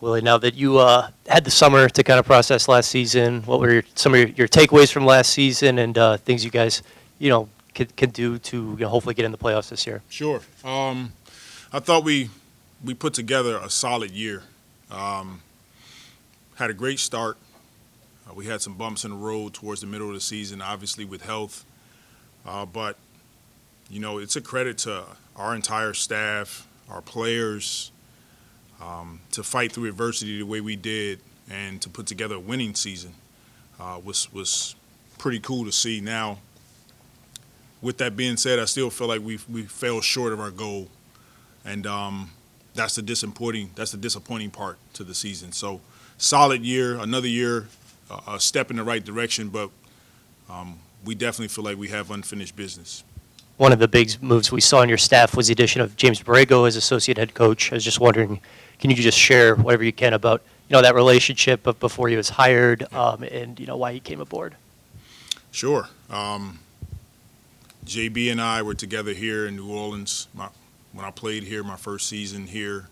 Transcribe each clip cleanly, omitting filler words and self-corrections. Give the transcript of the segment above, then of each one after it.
Willie, now that you had the summer to kind of process last season, what were some of your takeaways from last season and things you guys, can do to hopefully get in the playoffs this year? Sure. I thought we put together a solid year. Had a great start. We had some bumps in the road towards the middle of the season, obviously with health. But, it's a credit to our entire staff, our players, to fight through adversity the way we did and to put together a winning season was pretty cool to see. Now, with that being said, I still feel like we fell short of our goal, and that's the disappointing part to the season. So, solid year, another year, a step in the right direction, but we definitely feel like we have unfinished business. One of the big moves we saw in your staff was the addition of James Borrego as associate head coach. I was just wondering, can you just share whatever you can about that relationship before he was hired and why he came aboard? Sure. JB and I were together here in New Orleans when I played here my first season here.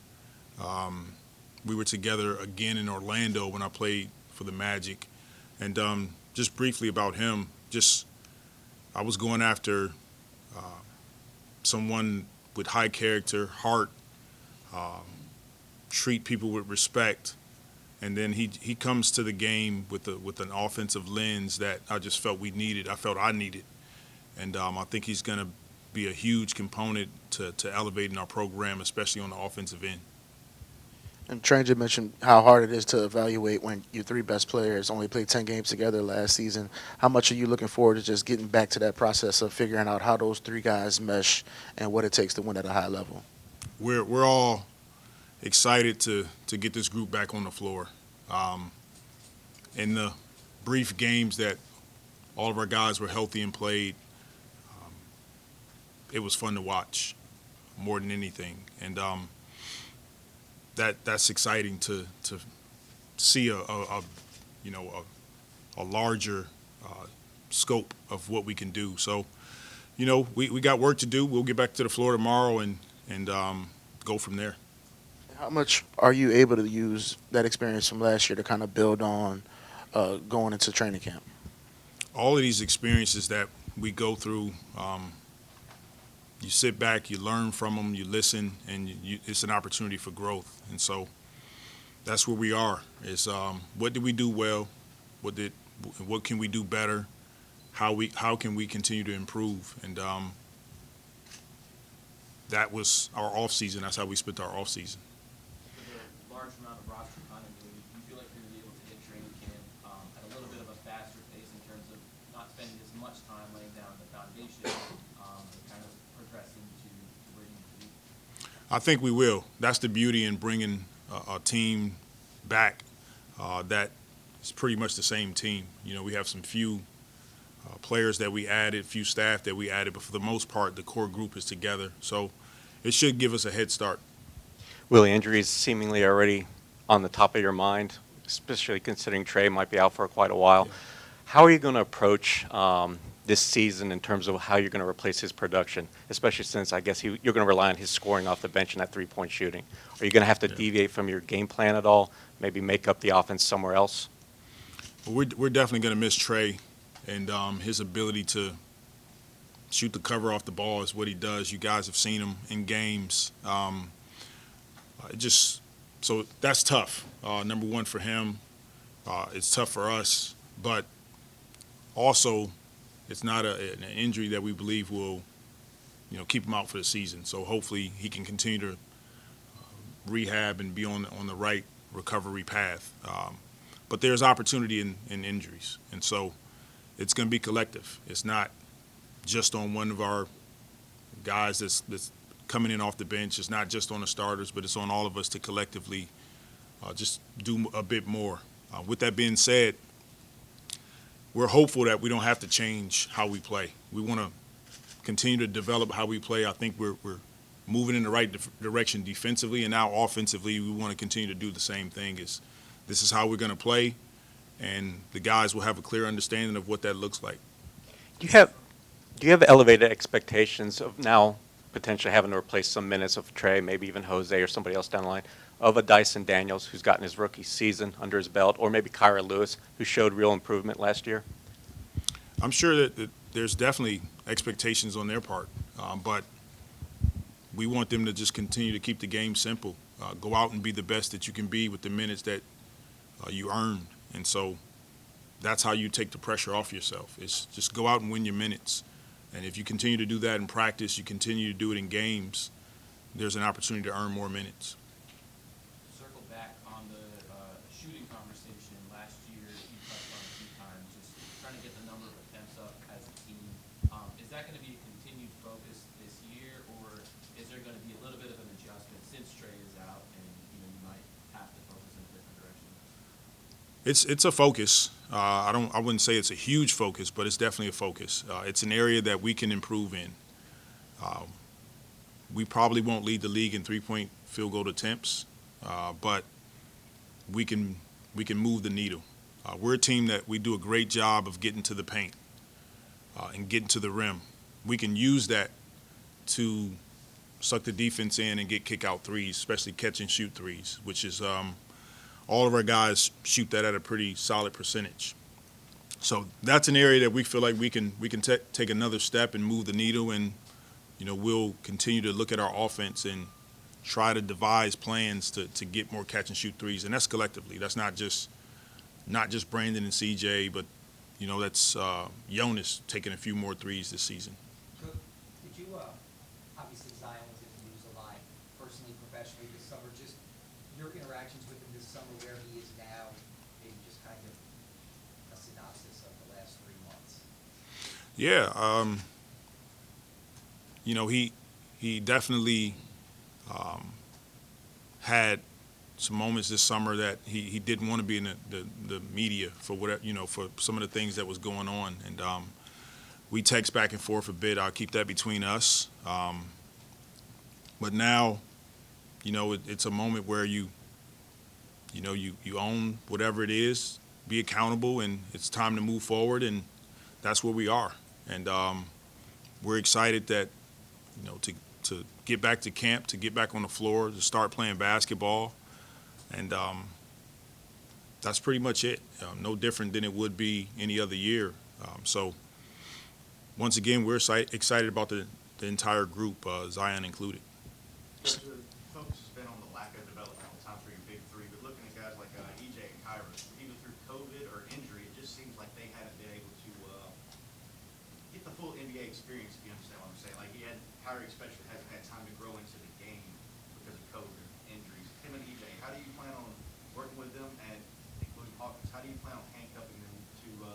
We were together again in Orlando when I played for the Magic. And just briefly about him, I was going after someone with high character, heart, treat people with respect, and then he comes to the game with an offensive lens that I just felt we needed. I felt I needed, and I think he's going to be a huge component to elevating our program, especially on the offensive end. And Trey just mentioned how hard it is to evaluate when your three best players only played 10 games together last season. How much are you looking forward to just getting back to that process of figuring out how those three guys mesh and what it takes to win at a high level? We're all excited to get this group back on the floor. In the brief games that all of our guys were healthy and played, it was fun to watch more than anything. And that's exciting to see a larger scope of what we can do. So, we got work to do. We'll get back to the floor tomorrow and go from there. How much are you able to use that experience from last year to kind of build on going into training camp? All of these experiences that we go through, you sit back, you learn from them, you listen, and it's an opportunity for growth. And so that's where we are. Is what did we do well? What can we do better? How can we continue to improve? And that was our off season. That's how we spent our off season. With a large amount of roster continuity, do you feel like you're going to be able to hit training camp at a little bit of a faster pace in terms of not spending as much time laying down the foundation and kind of progressing to where you need to be? I think we will. That's the beauty in bringing a team back that is pretty much the same team. We have some few players that we added, few staff that we added, but for the most part, the core group is together. So it should give us a head start. Willie, injuries seemingly already on the top of your mind, especially considering Trey might be out for quite a while. Yeah. How are you going to approach this season in terms of how you're going to replace his production, especially since I guess you're going to rely on his scoring off the bench and that three-point shooting? Are you going to have to deviate from your game plan at all, maybe make up the offense somewhere else? We're definitely going to miss Trey, and his ability to shoot the cover off the ball is what he does. You guys have seen him in games. So that's tough. Number one for him, it's tough for us, but also it's not an injury that we believe will, keep him out for the season. So hopefully he can continue to rehab and be on the right recovery path. But there's opportunity in injuries, and so it's going to be collective. It's not just on one of our guys that's coming in off the bench. It's not just on the starters, but it's on all of us to collectively just do a bit more. With that being said, we're hopeful that we don't have to change how we play. We want to continue to develop how we play. I think we're moving in the right direction defensively, and now offensively we want to continue to do the same thing. This is how we're going to play, and the guys will have a clear understanding of what that looks like. Do you have elevated expectations of now potentially having to replace some minutes of Trey, maybe even Jose or somebody else down the line? of a Dyson Daniels who's gotten his rookie season under his belt, or maybe Kyra Lewis, who showed real improvement last year? I'm sure that there's definitely expectations on their part, but we want them to just continue to keep the game simple. Go out and be the best that you can be with the minutes that you earned. And so that's how you take the pressure off yourself. It's just go out and win your minutes. And if you continue to do that in practice, you continue to do it in games, there's an opportunity to earn more minutes. Circle back on the shooting conversation. Last year, you touched on a few times, just trying to get the number of attempts up as a team. Is that going to be a continued focus this year, or is there going to be a little bit of an adjustment since Trey is out and you might have to focus in a different direction? It's a focus. I wouldn't say it's a huge focus, but it's definitely a focus. It's an area that we can improve in. We probably won't lead the league in three-point field goal attempts, but we can move the needle. We're a team that we do a great job of getting to the paint and getting to the rim. We can use that to suck the defense in and get kick-out threes, especially catch and shoot threes, which is all of our guys shoot that at a pretty solid percentage. So that's an area that we feel like we can take another step and move the needle, and we'll continue to look at our offense and try to devise plans to get more catch and shoot threes, and that's collectively. That's not just Brandon and CJ, but that's Jonas taking a few more threes this season. Did you, obviously Zion was in the news a lot, personally, professionally this summer, just your interactions with him this summer, where he is now, maybe just kind of a synopsis of the last 3 months? Yeah, he definitely had some moments this summer that he didn't want to be in the media for whatever, for some of the things that was going on. And we text back and forth a bit. I'll keep that between us. But now, it's a moment where you own whatever it is, be accountable, and it's time to move forward, and that's where we are. And we're excited that, to get back to camp, to get back on the floor, to start playing basketball. And that's pretty much it. No different than it would be any other year. So once again, we're excited about the entire group, Zion included. The focus has been on the lack of developmental time for your big three, but looking at guys like EJ and Kyra, either through COVID or injury, it just seems like they haven't been able to get the full NBA experience, if you understand what I'm saying. Like Kyra especially hasn't had time to grow into the game because of COVID injuries. Him and EJ, how do you plan on working with them, and including Hawkins, how do you plan on handcuffing them to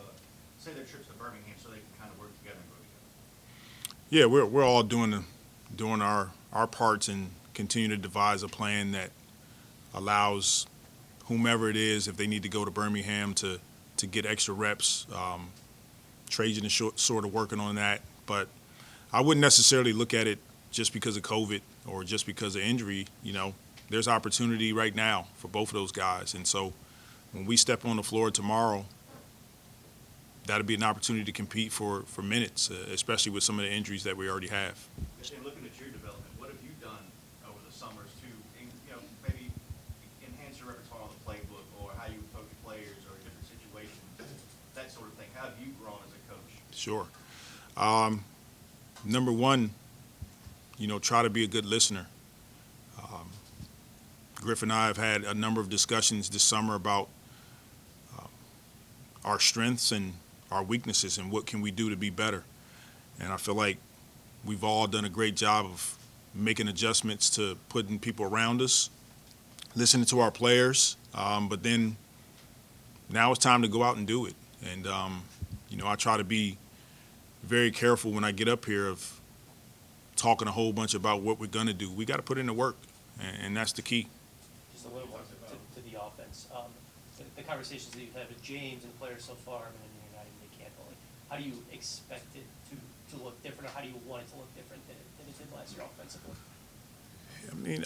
say their trips to Birmingham so they can kind of work together and grow together? Yeah, we're all doing our parts and continue to devise a plan that allows whomever it is, if they need to go to Birmingham to get extra reps. Trajan is sort of working on that, but I wouldn't necessarily look at it just because of COVID or just because of injury. There's opportunity right now for both of those guys, and so when we step on the floor tomorrow, that'll be an opportunity to compete for minutes, especially with some of the injuries that we already have. And looking at your development, what have you done over the summers to, maybe enhance your repertoire on the playbook, or how you approach players, or different situations, that sort of thing? How have you grown as a coach? Sure. Number one, try to be a good listener. Griff and I have had a number of discussions this summer about our strengths and our weaknesses and what can we do to be better. And I feel like we've all done a great job of making adjustments to putting people around us, listening to our players, but then now it's time to go out and do it. And, I try to be very careful when I get up here of talking a whole bunch about what we're going to do. We got to put in the work, and that's the key. Just a little more to the offense. The conversations that you've had with James and players so far, you're not even in camp, but how do you expect it to look different, or how do you want it to look different than it did last year offensively?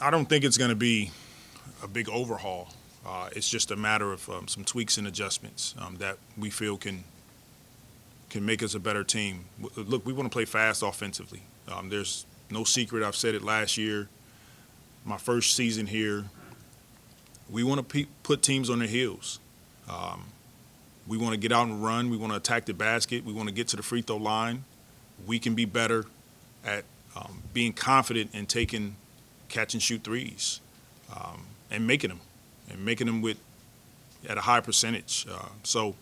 I don't think it's going to be a big overhaul. It's just a matter of some tweaks and adjustments that we feel can make us a better team. Look, we want to play fast offensively. There's no secret. I've said it last year. My first season here, we want to put teams on their heels. We want to get out and run. We want to attack the basket. We want to get to the free throw line. We can be better at being confident in taking catch and shoot threes and making them at a high percentage. So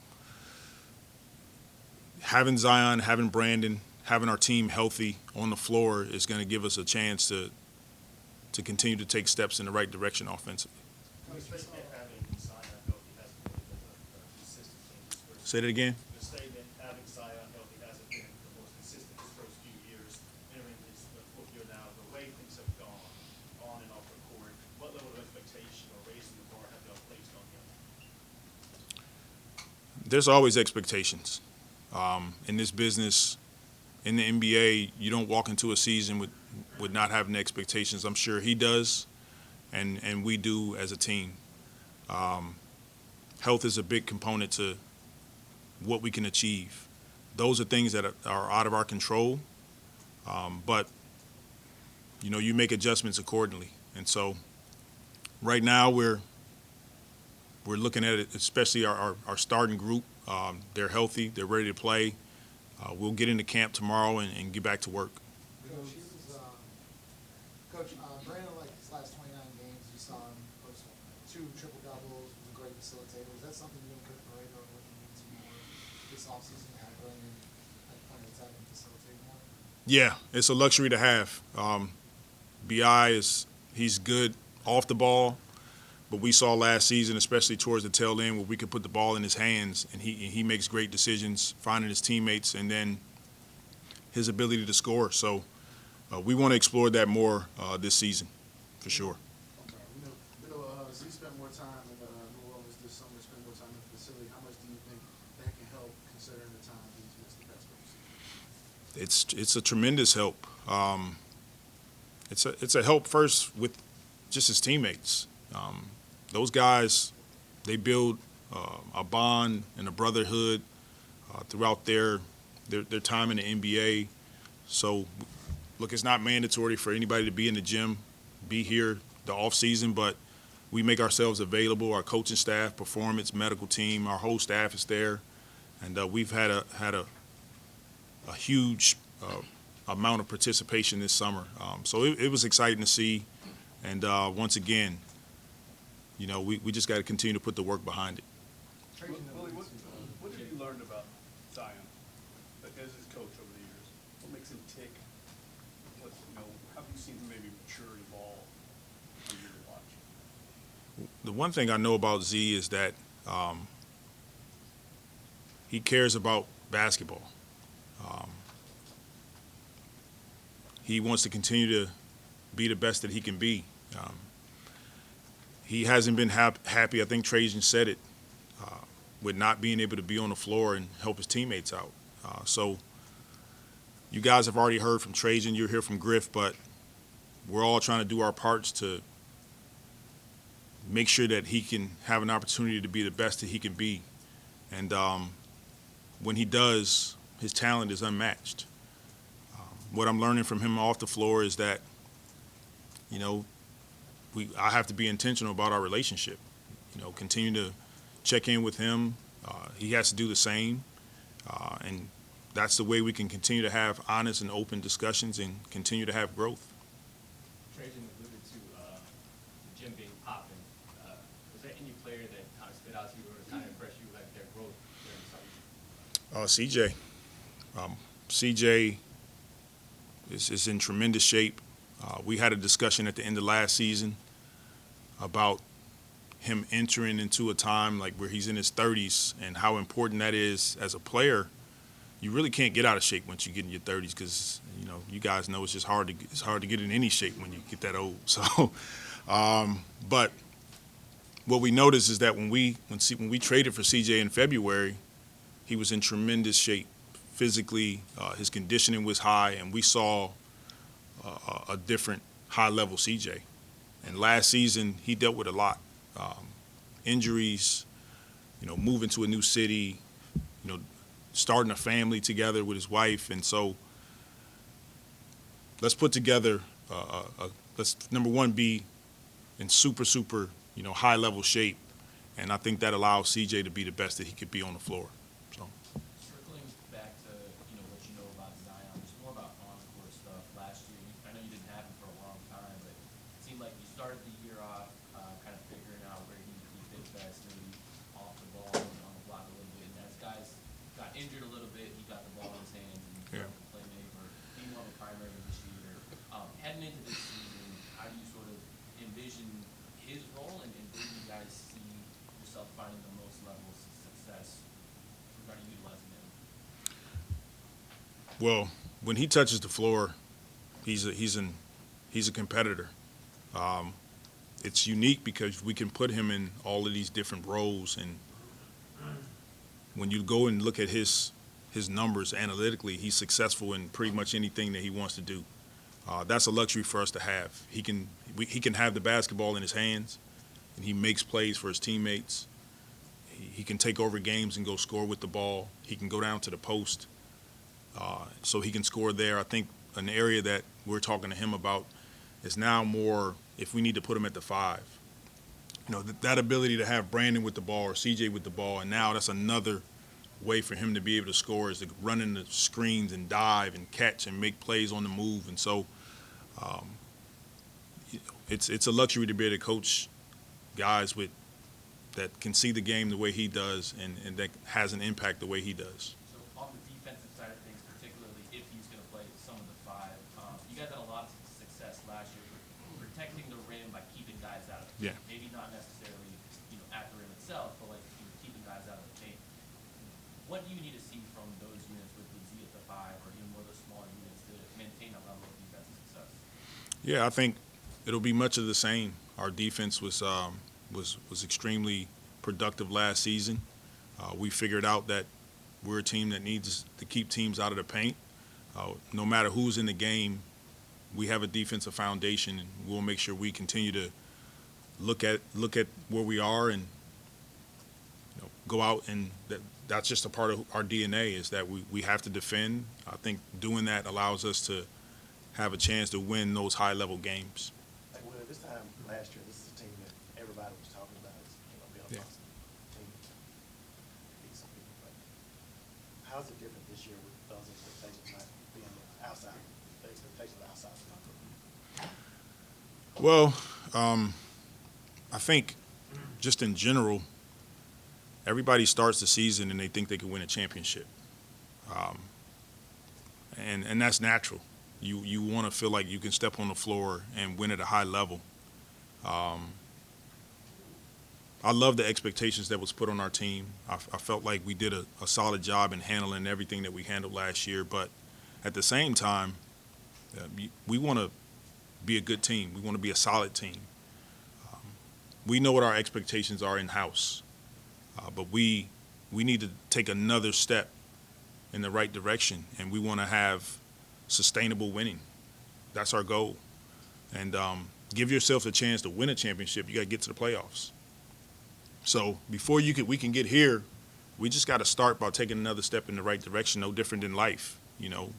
having Zion, having Brandon, having our team healthy on the floor is going to give us a chance to continue to take steps in the right direction offensively. Say that again. The statement, having Zion healthy hasn't been the most consistent this first few years, entering this fourth year now, the way things have gone on and off the court, what level of expectation or raising the bar have y'all placed on him? There's always expectations. In this business, in the NBA, you don't walk into a season with not having expectations. I'm sure he does, and we do as a team. Health is a big component to what we can achieve. Those are things that are out of our control, but you make adjustments accordingly. And so right now we're looking at it, especially our starting group. They're healthy, they're ready to play. We'll get into camp tomorrow and get back to work. Coach, Brandon, like his last 29 games, you saw him post 2 triple-doubles, was a great facilitator. Was that something you and Coach Borrego are looking into more this offseason, to have Brandon at the point of attack and facilitate more? Yeah, it's a luxury to have. BI he's good off the ball, but we saw last season, especially towards the tail end, where we could put the ball in his hands, and he makes great decisions, finding his teammates, and then his ability to score. So we want to explore that more this season, for sure. Z spent more time in New Orleans this summer, spent more time in the facility. How much do you think that can help, considering the time he's missed the past couple seasons? It's a tremendous help. It's a help first with just his teammates. Those guys, they build a bond and a brotherhood throughout their time in the NBA. So, look, it's not mandatory for anybody to be in the gym, be here the off season, but we make ourselves available. Our coaching staff, performance, medical team, our whole staff is there, and we've had a huge amount of participation this summer. So it was exciting to see, and once again, we just got to continue to put the work behind it. Willie, what have you learned about Zion as his coach over the years? What makes him tick? How have you seen him maybe mature and evolve under your watch? The one thing I know about Z is that he cares about basketball. He wants to continue to be the best that he can be. He hasn't been happy, I think Trajan said it, with not being able to be on the floor and help his teammates out. So you guys have already heard from Trajan, you'll hear from Griff, but we're all trying to do our parts to make sure that he can have an opportunity to be the best that he can be. And when he does, his talent is unmatched. What I'm learning from him off the floor is that, I have to be intentional about our relationship. Continue to check in with him. He has to do the same. And that's the way we can continue to have honest and open discussions and continue to have growth. Trajan alluded to the gym being popping. Was there any player that kind of stood out to you or kind of impressed you, like their growth during the summer? CJ is in tremendous shape. We had a discussion at the end of last season about him entering into a time like where he's in his 30s and how important that is as a player. You really can't get out of shape once you get in your 30s because you guys know it's just hard to get in any shape when you get that old. So, but what we noticed is that when we traded for CJ in February, he was in tremendous shape physically. His conditioning was high, and we saw a different high-level CJ. And last season, he dealt with a lot. Injuries, moving to a new city, starting a family together with his wife. And so let's put together, let's, number one, be in super high-level shape, and I think that allows CJ to be the best that he could be on the floor. So. Circling back to, what you know about Zion, just more about on-court stuff. Last year, I know you didn't have him for a long time, but it seemed like you started the year off kind of figuring out where he fit best, maybe off the ball and on the block a little bit. And as guys got injured a little bit, he got the ball in his hands and started to play or be more of a primary initiator. Heading into this season, how do you sort of envision his role, and where do you guys see yourself finding the most levels of success regarding utilizing him? Well, when he touches the floor, he's a competitor. It's unique because we can put him in all of these different roles, and when you go and look at his numbers analytically, he's successful in pretty much anything that he wants to do. That's a luxury for us to have. He can have the basketball in his hands, and he makes plays for his teammates. He can take over games and go score with the ball. He can go down to the post, so he can score there. I think an area that we're talking to him about is now more if we need to put him at the 5. That ability to have Brandon with the ball or CJ with the ball, and now that's another way for him to be able to score is to run in the screens and dive and catch and make plays on the move. And so it's a luxury to be able to coach guys that can see the game the way he does and that has an impact the way he does. So on the defensive side of things, particularly if he's going to play some of the 5, you guys had a lot of success last year protecting the rim by keeping guys out of the paint. Yeah. Maybe not necessarily at the rim itself, but keeping guys out of the paint. What do you need to see from those units with Z at the 5 or even more of the smaller units to maintain a level of defensive success? Yeah, I think it'll be much of the same. Our defense was extremely productive last season. We figured out that we're a team that needs to keep teams out of the paint. No matter who's in the game, we have a defensive foundation, and we'll make sure we continue to look at where we are and go out, and that's just a part of our DNA is that we have to defend. I think doing that allows us to have a chance to win those high-level games. Like, well, this time last year, this is a team that everybody was talking about as being a Yeah. team to beat some people. But how's it different this year with those expectations not being outside, the expectations outside the comfort? Well, I think just in general, everybody starts the season and they think they can win a championship. And that's natural. You want to feel like you can step on the floor and win at a high level. I love the expectations that was put on our team. I felt like we did a solid job in handling everything that we handled last year. But at the same time, we want to be a good team. We want to be a solid team. We know what our expectations are in-house. But we need to take another step in the right direction, and we want to have sustainable winning. That's our goal. And give yourself a chance to win a championship, you got to get to the playoffs. So before we can get here, we just got to start by taking another step in the right direction, no different than life.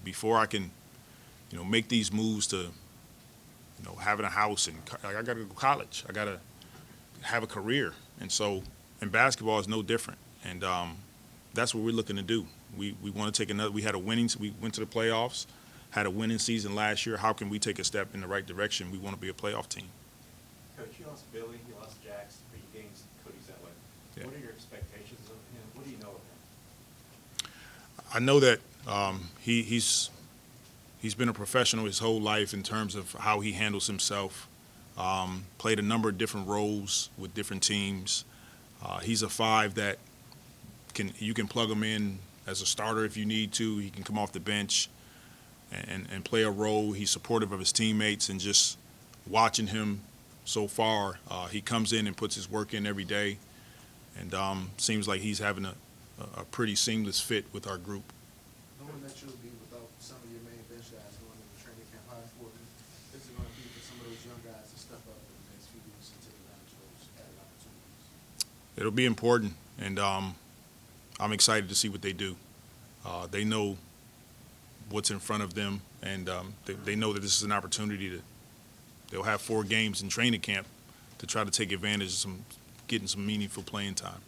Before I can, make these moves to, having a house and I got to go to college. I got to have a career. And so, and basketball is no different. And that's what we're looking to do. We want to take another. We went to the playoffs, had a winning season last year. How can we take a step in the right direction? We want to be a playoff team. Coach, you lost Billy, you lost Jax, but you gained Cody Zeller. Yeah. What are your expectations of him? What do you know of him? I know that he's been a professional his whole life in terms of how he handles himself. Played a number of different roles with different teams. He's a 5 that you can plug him in as a starter if you need to. He can come off the bench and play a role. He's supportive of his teammates, and just watching him so far, he comes in and puts his work in every day, and seems like he's having a pretty seamless fit with our group. Knowing that you'll be without some of your main bench guys going into training camp, how important is it going to be for some of those young guys to step up in the next few weeks and take advantage of those added opportunities? It'll be important, and I'm excited to see what they do. They know what's in front of them, and they know that this is an opportunity they'll have 4 games in training camp to try to take advantage of getting some meaningful playing time.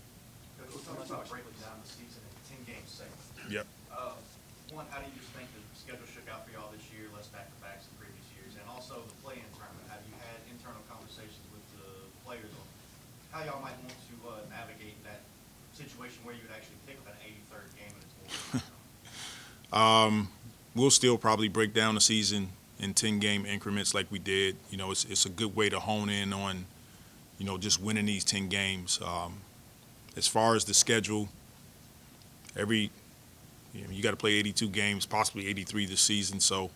We're talking about breaking down the season in 10-game segments. Yep. One, how do you just think the schedule shook out for y'all this year, less back-to-backs than previous years? And also the play-in tournament, have you had internal conversations with the players on how y'all might want to navigate that situation where you would actually pick up an 83rd game and it's more? We'll still probably break down the season in 10-game increments like we did. You know, it's a good way to hone in on, you know, just winning these 10 games. As far as the schedule, you got to play 82 games, possibly 83 this season. So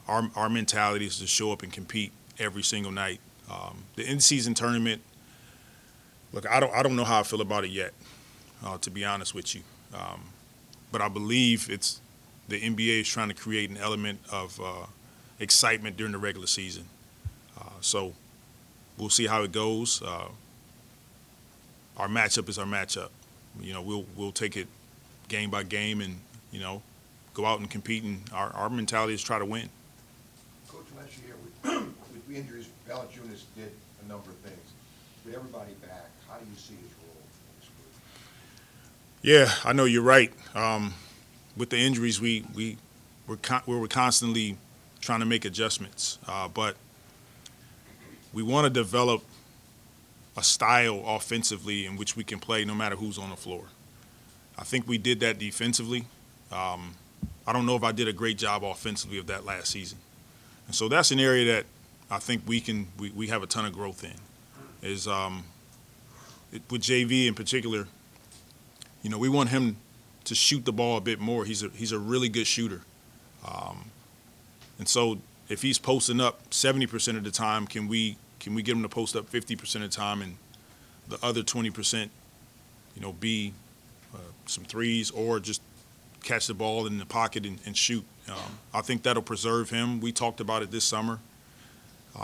our mentality is to show up and compete every single night. The in-season tournament, look, I don't know how I feel about it yet, to be honest with you. But I believe the NBA is trying to create an element of excitement during the regular season. So we'll see how it goes. Our matchup is our matchup. You know, we'll take it game by game and, you know, go out and compete. And our mentality is try to win. Coach, last year with the injuries, Valanciunas did a number of things. With everybody back, how do you see his role in this group? Yeah, I know you're right. With the injuries, we were constantly trying to make adjustments, but we want to develop a style offensively in which we can play no matter who's on the floor. I think we did that defensively. I don't know if I did a great job offensively of that last season, and so that's an area that I think we have a ton of growth in. Is with JV in particular, you know, we want him to shoot the ball a bit more. He's a really good shooter, and so if he's posting up 70% of the time, can we get him to post up 50% of the time, and the other 20%, you know, be some threes or just catch the ball in the pocket and shoot. I think that'll preserve him. We talked about it this summer.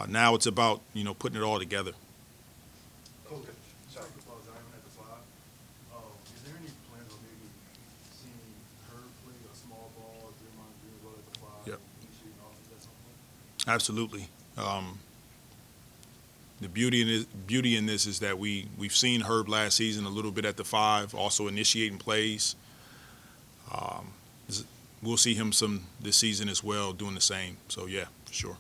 Now it's about, you know, putting it all together. Coach, sorry about Zion at the 5. Is there any plans on maybe seeing her play a small ball, Dereon Green at the 5? Yep. And shooting off at some point? Absolutely. The beauty in this is that we've seen Herb last season a little bit at the 5, also initiating plays. We'll see him some this season as well, doing the same. So yeah, for sure.